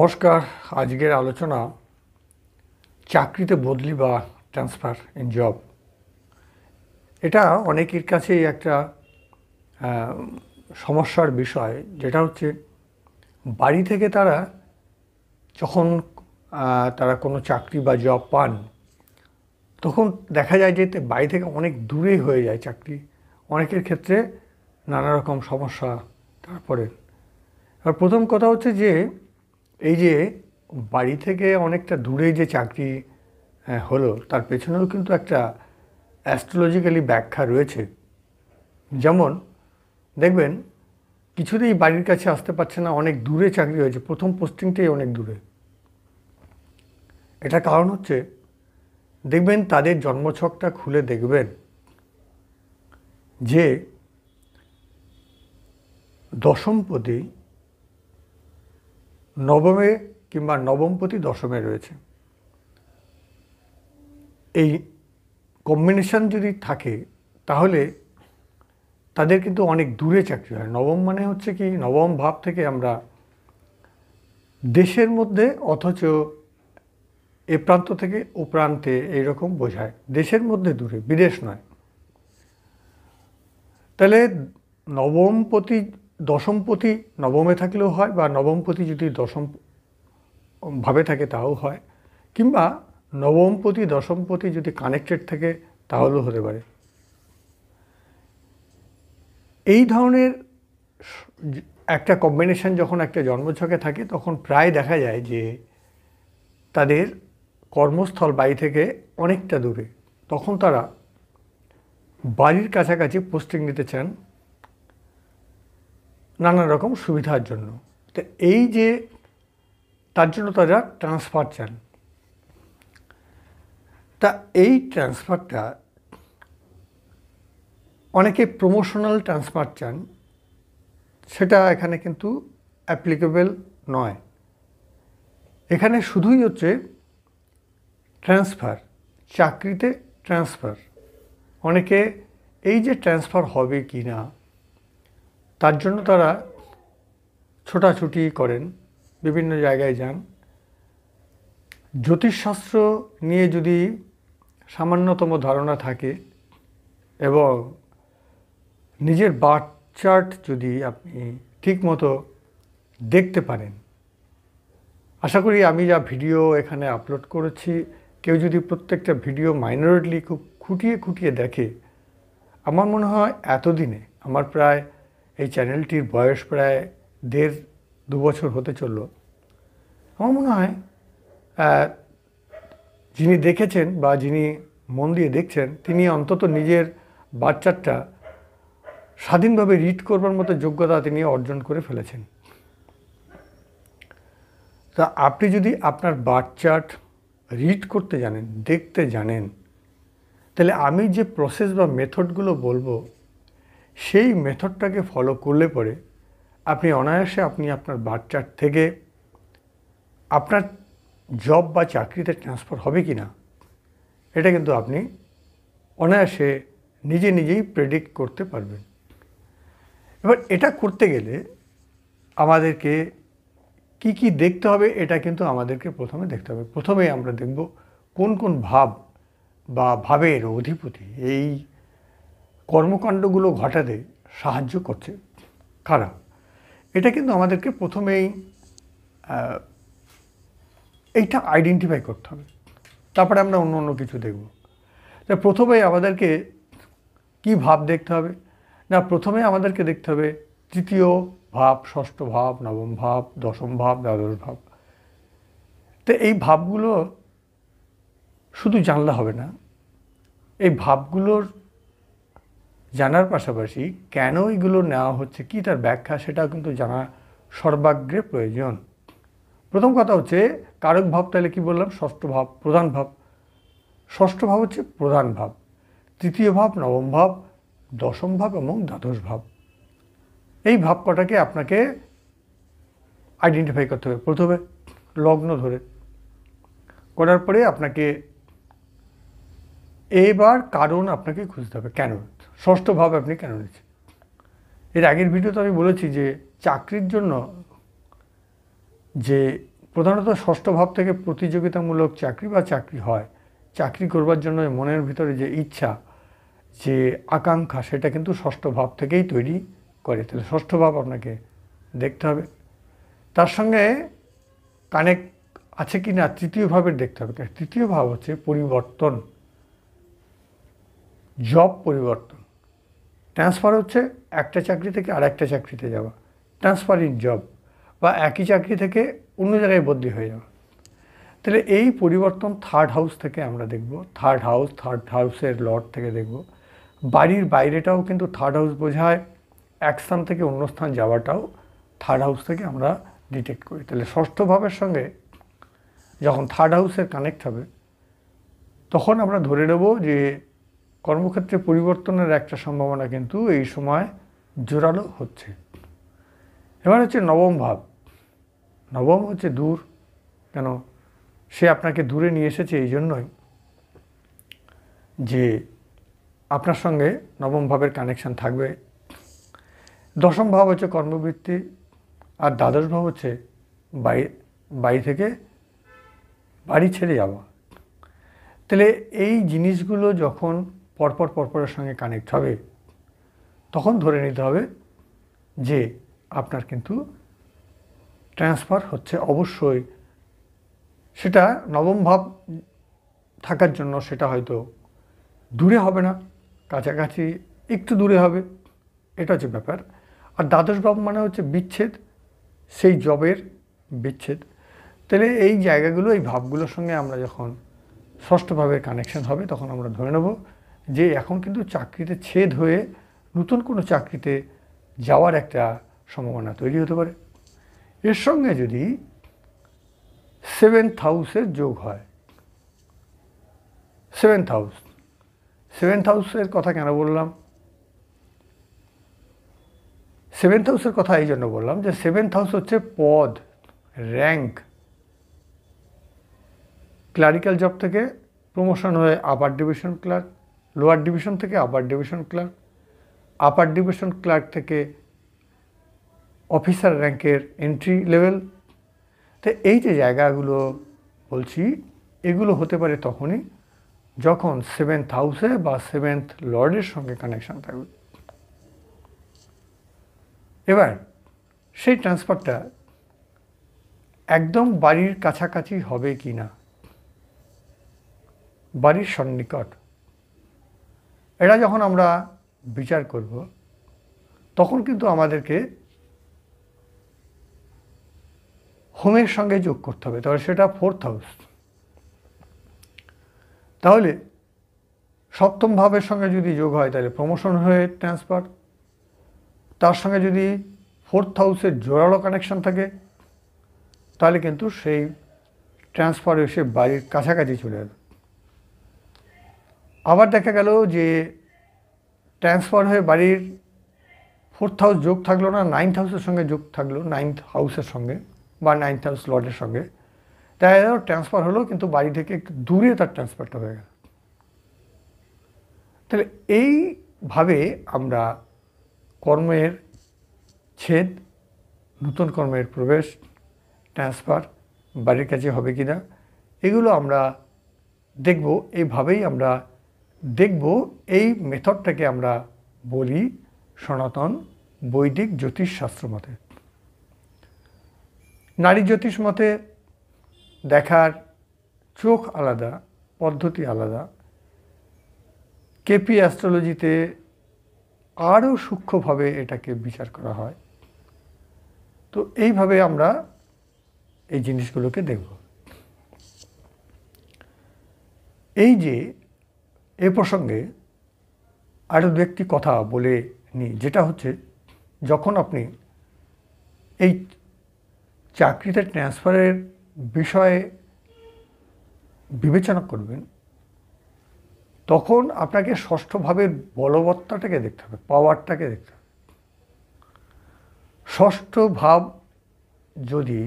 নমস্কার। আজকের আলোচনা চাকরিতে বদলি বা ট্রান্সফার ইন জব। এটা অনেকের কাছেই একটা সমস্যার বিষয়, যেটা হচ্ছে বাড়ি থেকে তারা যখন তারা কোনো চাকরি বা জব পান, তখন দেখা যায় যে বাড়ি থেকে অনেক দূরেই হয়ে যায় চাকরি। অনেকের ক্ষেত্রে নানা রকম সমস্যা তারপরে। আর প্রথম কথা হচ্ছে যে এই যে বাড়ি থেকে অনেকটা দূরে যে চাকরি হলো, তার পেছনেও কিন্তু একটা অ্যাস্ট্রোলজিক্যালি ব্যাখ্যা রয়েছে। যেমন দেখবেন কিছুতেই বাড়ির কাছে আসতে পারছে না, অনেক দূরে চাকরি হয়েছে, প্রথম পোস্টিংটাই অনেক দূরে। এটার কারণ হচ্ছে দেখবেন তাদের জন্মছকটা খুলে দেখবেন যে দশমপতি নবমে কিংবা নবমপতি দশমে রয়েছে। এই কম্বিনেশন যদি থাকে তাহলে তাদের কিন্তু অনেক দূরে চাকরি হয়। নবম মানে হচ্ছে কি, নবম ভাব থেকে আমরা দেশের মধ্যে, অথচ এ প্রান্ত থেকে ও প্রান্তে এইরকম বোঝায়, দেশের মধ্যে দূরে, বিদেশ নয়। তাহলে নবমপতি দশমপতি নবমে থাকলেও হয়, বা নবমপতি যদি দশম ভাবে থাকে তাও হয়, কিংবা নবমপতি দশমপতি যদি কানেক্টেড থাকে তাহলেও হতে পারে। এই ধরনের একটা কম্বিনেশন যখন একটা জন্মছকে থাকে, তখন প্রায় দেখা যায় যে তাদের কর্মস্থল বাড়ি থেকে অনেকটা দূরে। তখন তারা বাড়ির কাছাকাছি পোস্টিং নিতে চান নানা রকম সুবিধার জন্য। তো এই যে তার জন্য তারা ট্রান্সফার চান। তা এই ট্রান্সফারটা অনেকে প্রমোশনাল ট্রান্সফার চান, সেটা এখানে কিন্তু অ্যাপ্লিকেবল নয়। এখানে শুধুই হচ্ছে ট্রান্সফার, চাকরিতে ট্রান্সফার। অনেকে এই যে ট্রান্সফার হবে কি না তার জন্য তারা ছোটাছুটি করেন, বিভিন্ন জায়গায় যান। জ্যোতিষশাস্ত্র নিয়ে যদি সামান্যতম ধারণা থাকে এবং নিজের বার্থ চার্ট যদি আপনি ঠিকমতো দেখতে পারেন, আশা করি আমি যা ভিডিও এখানে আপলোড করেছি, কেউ যদি প্রত্যেকটা ভিডিও মাইনরলি খুব খুঁটিয়ে খুঁটিয়ে দেখে, আমার মনে হয় এতদিনে আমার প্রায় এই চ্যানেলটির বয়স প্রায় 1.5-2 বছর হতে চলল। আমার মনে হয় যিনি দেখেছেন বা যিনি মন দিয়ে দেখছেন, তিনি অন্তত নিজের বার্থ চার্টটা স্বাধীনভাবে রিড করবার মতো যোগ্যতা তিনি অর্জন করে ফেলেছেন। তা আপনি যদি আপনার বার্থ চার্ট রিড করতে জানেন, দেখতে জানেন, তাহলে আমি যে প্রসেস বা মেথডগুলো বলবো, সেই মেথডটাকে ফলো করলে পরে আপনি অনায়াসে আপনার বার্থ চার্ট থেকে আপনার জব বা চাকরিতে ট্রান্সফার হবে কি না, এটা কিন্তু আপনি অনায়াসে নিজেই প্রেডিক্ট করতে পারবেন। এবার এটা করতে গেলে আমাদেরকে কি কি দেখতে হবে, এটা কিন্তু আমাদেরকে প্রথমে দেখতে হবে। প্রথমে আমরা দেখব কোন কোন ভাব বা ভাবের অধিপতি এই কর্মকাণ্ডগুলো ঘটাতে সাহায্য করছে, কারা। এটা কিন্তু আমাদেরকে প্রথমেই এইটা আইডেন্টিফাই করতে হবে, তারপরে আমরা অন্য কিছু দেখব। তা প্রথমেই আমাদেরকে কি ভাব দেখতে হবে না, প্রথমে আমাদেরকে দেখতে হবে তৃতীয় ভাব, ষষ্ঠ ভাব, নবম ভাব, দশম ভাব, দ্বাদশ ভাব। তো এই ভাবগুলো শুধু জানলে হবে না, এই ভাবগুলোর জানার পাশাপাশি কেন এগুলো নেওয়া হচ্ছে, কি তার ব্যাখ্যা, সেটাও কিন্তু জানা সর্বাগ্রে প্রয়োজন। প্রথম কথা হচ্ছে কারক ভাব। তাহলে কি বললাম? ষষ্ঠ ভাব, প্রধান ভাব। ষষ্ঠ ভাব হচ্ছে প্রধান ভাব, তৃতীয় ভাব, নবম ভাব, দশম ভাব এবং দ্বাদশ ভাব। এই ভাব কটাকে আপনাকে আইডেন্টিফাই করতে হবে প্রথমে, লগ্ন ধরে করার পরে আপনাকে এবার কারণ আপনাকে খুঁজতে হবে, কেন ষষ্ঠ ভাব আপনি কেন নিচ্ছেন। এর আগের ভিডিওতে আমি বলেছি যে চাকরির জন্য যে প্রধানত ষষ্ঠ ভাব থেকে প্রতিযোগিতামূলক চাকরি বা চাকরি হয়, চাকরি করবার জন্য মনের ভিতরে যে ইচ্ছা, যে আকাঙ্ক্ষা, সেটা কিন্তু ষষ্ঠ ভাব থেকেই তৈরি করে। তাহলে ষষ্ঠ ভাব আপনাকে দেখতে হবে। তার সঙ্গে কানেক্ট আছে কি না তৃতীয় ভাবের দেখতে হবে। তৃতীয় ভাব হচ্ছে পরিবর্তন, জব পরিবর্তন। ট্রান্সফার হচ্ছে একটা চাকরি থেকে আর একটা চাকরিতে যাওয়া, ট্রান্সফার ইন জব, বা একই চাকরি থেকে অন্য জায়গায় বদলি হয়ে যাওয়া। তাহলে এই পরিবর্তন থার্ড হাউস থেকে আমরা দেখব, থার্ড হাউসের লর্ড থেকে দেখব। বাড়ির বাইরেটাও কিন্তু থার্ড হাউস বোঝায়, এক স্থান থেকে অন্য স্থান যাওয়াটাও থার্ড হাউস থেকে আমরা ডিটেক্ট করি। তাহলে ষষ্ঠ ভাবের সঙ্গে যখন থার্ড হাউসের কানেক্ট হবে, তখন আমরা ধরে নেব যে কর্মক্ষেত্রে পরিবর্তনের একটা সম্ভাবনা কিন্তু এই সময় জোরালো হচ্ছে। এবার হচ্ছে নবম ভাব। নবম হচ্ছে দূর। কেন? সে আপনাকে দূরে নিয়ে এসেছে এই জন্যই যে আপনার সঙ্গে নবম ভাবের কানেকশান থাকবে। দশম ভাব হচ্ছে কর্মবৃত্তি, আর দ্বাদশ ভাব হচ্ছে বাড়ি থেকে বাড়ি ছেড়ে যাওয়া। তাহলে এই জিনিসগুলো যখন পরপরের সঙ্গে কানেক্ট হবে, তখন ধরে নিতে হবে যে আপনার কিন্তু ট্রান্সফার হচ্ছে। অবশ্যই সেটা নবম ভাব থাকার জন্য সেটা হয়তো দূরে হবে না, কাছাকাছি একটু দূরে হবে, এটা হচ্ছে ব্যাপার। আর দ্বাদশ ভাব মানে হচ্ছে বিচ্ছেদ, সেই জবের বিচ্ছেদ। তাহলে এই জায়গাগুলো, এই ভাবগুলোর সঙ্গে আমরা যখন ষষ্ঠ ভাবের কানেকশন হবে, তখন আমরা ধরে নেব যে এখন কিন্তু চাকরিতে ছেদ হয়ে নতুন কোনো চাকরিতে যাওয়ার একটা সম্ভাবনা তৈরি হতে পারে। এর সঙ্গে যদি সেভেন্থ হাউসের যোগ হয়, সেভেন্থ হাউসের কথা কেন বললাম? সেভেন্থ হাউসের কথা এই জন্য বললাম যে সেভেন্থ হাউস হচ্ছে পদ, র্যাঙ্ক। ক্লারিক্যাল জব থেকে প্রমোশন হয়ে upper division clerk, lower division থেকে upper division clerk, upper division clerk থেকে অফিসার র্যাঙ্কের এন্ট্রি লেভেল। তো এই যে জায়গাগুলো বলছি, এগুলো হতে পারে তখনই যখন সেভেন্থ হাউসে বা সেভেন্থ লর্ডের সঙ্গে কানেকশান থাকবে। এবার সেই ট্রান্সফারটা একদম বাড়ির কাছাকাছি হবে কি না, বাড়ির সন্নিকট, এটা যখন আমরা বিচার করব, তখন কিন্তু আমাদেরকে হোমের সঙ্গে যোগ করতে হবে। তাহলে সেটা ফোর্থ হাউস। তাহলে সপ্তম ভাবের সঙ্গে যদি যোগ হয়, তাহলে প্রমোশন হয়ে ট্রান্সফার। তার সঙ্গে যদি ফোর্থ হাউসের জোরালো কানেকশন থাকে, তাহলে কিন্তু সেই ট্রান্সফার এসে বাড়ির কাছাকাছি চলে এলো। আবার দেখা গেল যে ট্রান্সফার হয়ে বাড়ির ফোর্থ হাউস যোগ থাকলো না, নাইন্থ হাউসের সঙ্গে যোগ থাকলো, নাইন্থ হাউসের সঙ্গে বা নাইন্থ হাউস লর্ডের সঙ্গে। তাই ট্রান্সফার হলো, কিন্তু বাড়ি থেকে একটু দূরে তার ট্রান্সফারটা হয়ে গেল। তাহলে এইভাবে আমরা কর্মের ছেদ, নতুন কর্মের প্রবেশ, ট্রান্সফার বাড়ির কাছে হবে কি না, এগুলো আমরা দেখব। এইভাবেই আমরা দেখব। এই মেথডটাকে আমরা বলি সনাতন বৈদিক জ্যোতিষশাস্ত্র মতে। নারী জ্যোতিষ মতে দেখার চোখ আলাদা, পদ্ধতি আলাদা। কেপি অ্যাস্ট্রোলজিতে আরও সূক্ষ্মভাবে এটাকে বিচার করা হয়। তো এইভাবে আমরা এই জিনিসগুলোকে দেখব। এই যে এ প্রসঙ্গে আরও দু একটি কথা বলে নিই, যেটা হচ্ছে যখন আপনি এই চাকরিতে ট্রান্সফারের বিষয়ে বিবেচনা করবেন, তখন আপনাকে ষষ্ঠ ভাবের বলবত্তাটাকে দেখতে হবে, পাওয়ারটাকে দেখতে হবে। ষষ্ঠ ভাব যদি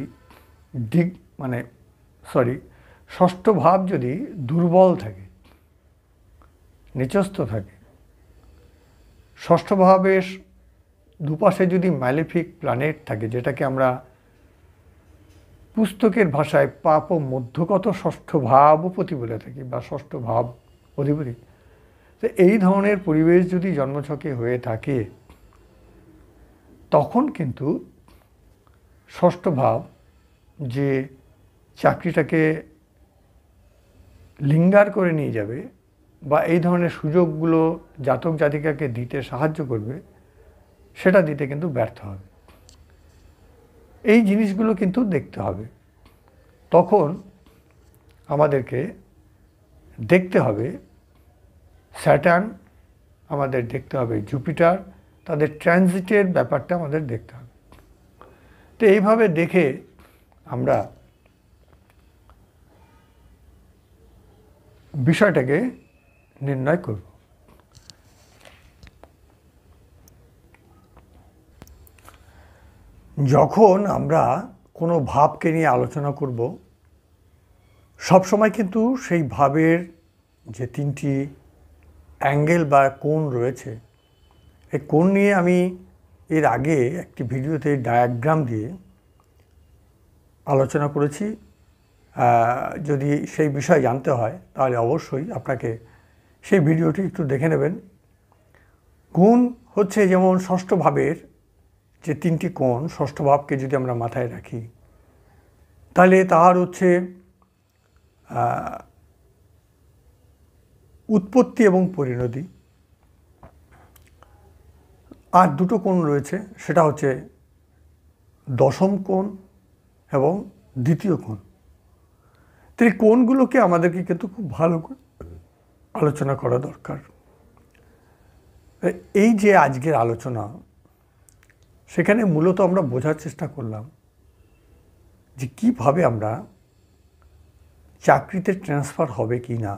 ষষ্ঠ ভাব যদি দুর্বল থাকে, নিচস্থ থাকে, ষষ্ঠ ভাবের দুপাশে যদি ম্যালিফিক প্ল্যানেট থাকে, যেটাকে আমরা পুস্তকের ভাষায় পাপ মধ্যগত ষষ্ঠ ভাবপতি বলে থাকি, বা ষষ্ঠ ভাব অধিপতি। তো এই ধরনের পরিবেশ যদি জন্মছকে হয়ে থাকে, তখন কিন্তু ষষ্ঠ ভাব যে চাকরিটাকে লিঙ্গার করে নিয়ে যাবে বা এই ধরনের সুযোগগুলো জাতক জাতিকাকে দিতে সাহায্য করবে, সেটা দিতে কিন্তু ব্যর্থ হবে। এই জিনিসগুলো কিন্তু দেখতে হবে। তখন আমাদেরকে দেখতে হবে স্যাটার্ন, আমাদের দেখতে হবে জুপিটার, তাদের ট্রানজিটের ব্যাপারটা আমাদের দেখতে হবে। তো এইভাবে দেখে আমরা বিষয়টাকে নির্ণয় করব। যখন আমরা কোনো ভাবকে নিয়ে আলোচনা করব, সবসময় কিন্তু সেই ভাবের যে তিনটি অ্যাঙ্গেল বা কোণ রয়েছে, এই কোণ নিয়ে আমি এর আগে একটি ভিডিওতে ডায়াগ্রাম দিয়ে আলোচনা করেছি। যদি সেই বিষয় জানতে হয় তাহলে অবশ্যই আপনাকে সেই ভিডিওটি একটু দেখে নেবেন। কোণ হচ্ছে যেমন ষষ্ঠ ভাবের যে তিনটি কোণ, ষষ্ঠ ভাবকে যদি আমরা মাথায় রাখি, তাহলে তার হচ্ছে উৎপত্তি এবং পরিণতি। আর দুটো কোণ রয়েছে, সেটা হচ্ছে দশম কোণ এবং দ্বিতীয় কোণ। তো এই কোণগুলোকে আমাদেরকে কিন্তু খুব ভালো করে আলোচনা করা দরকার। এই যে আজকের আলোচনা, সেখানে মূলত আমরা বোঝার চেষ্টা করলাম যে কীভাবে আমরা চাকরিতে ট্রান্সফার হবে কি না,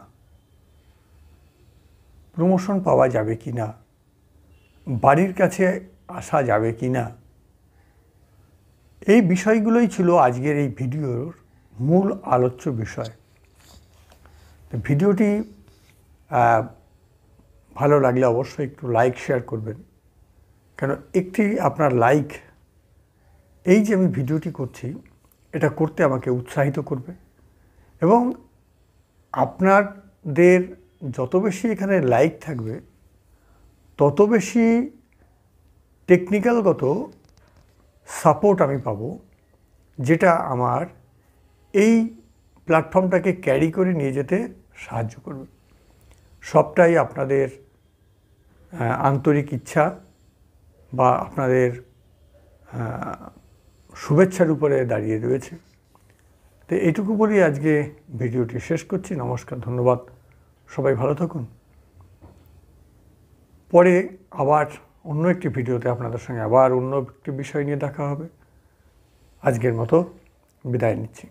প্রমোশন পাওয়া যাবে কি না, বাড়ির কাছে আসা যাবে কি না, এই বিষয়গুলোই ছিল আজকের এই ভিডিওর মূল আলোচ্য বিষয়। ভিডিওটি ভালো লাগলে অবশ্যই একটু লাইক শেয়ার করবেন, কেন একটি আপনার লাইক, এই যে আমি ভিডিওটি করছি, এটা করতে আমাকে উৎসাহিত করবে। এবং আপনাদের যত বেশি এখানে লাইক থাকবে, তত বেশি টেকনিক্যালগত সাপোর্ট আমি পাবো, যেটা আমার এই প্ল্যাটফর্মটাকে ক্যারি করে নিয়ে যেতে সাহায্য করবে। সবটাই আপনাদের আন্তরিক ইচ্ছা বা আপনাদের শুভেচ্ছার উপরে দাঁড়িয়ে রয়েছে। তো এইটুকু বলেই আজকে ভিডিওটি শেষ করছি। নমস্কার, ধন্যবাদ, সবাই ভালো থাকুন। পরে আবার অন্য একটি ভিডিওতে আপনাদের সঙ্গে আবার অন্য একটি বিষয় নিয়ে দেখা হবে। আজকের মতো বিদায় নিচ্ছি।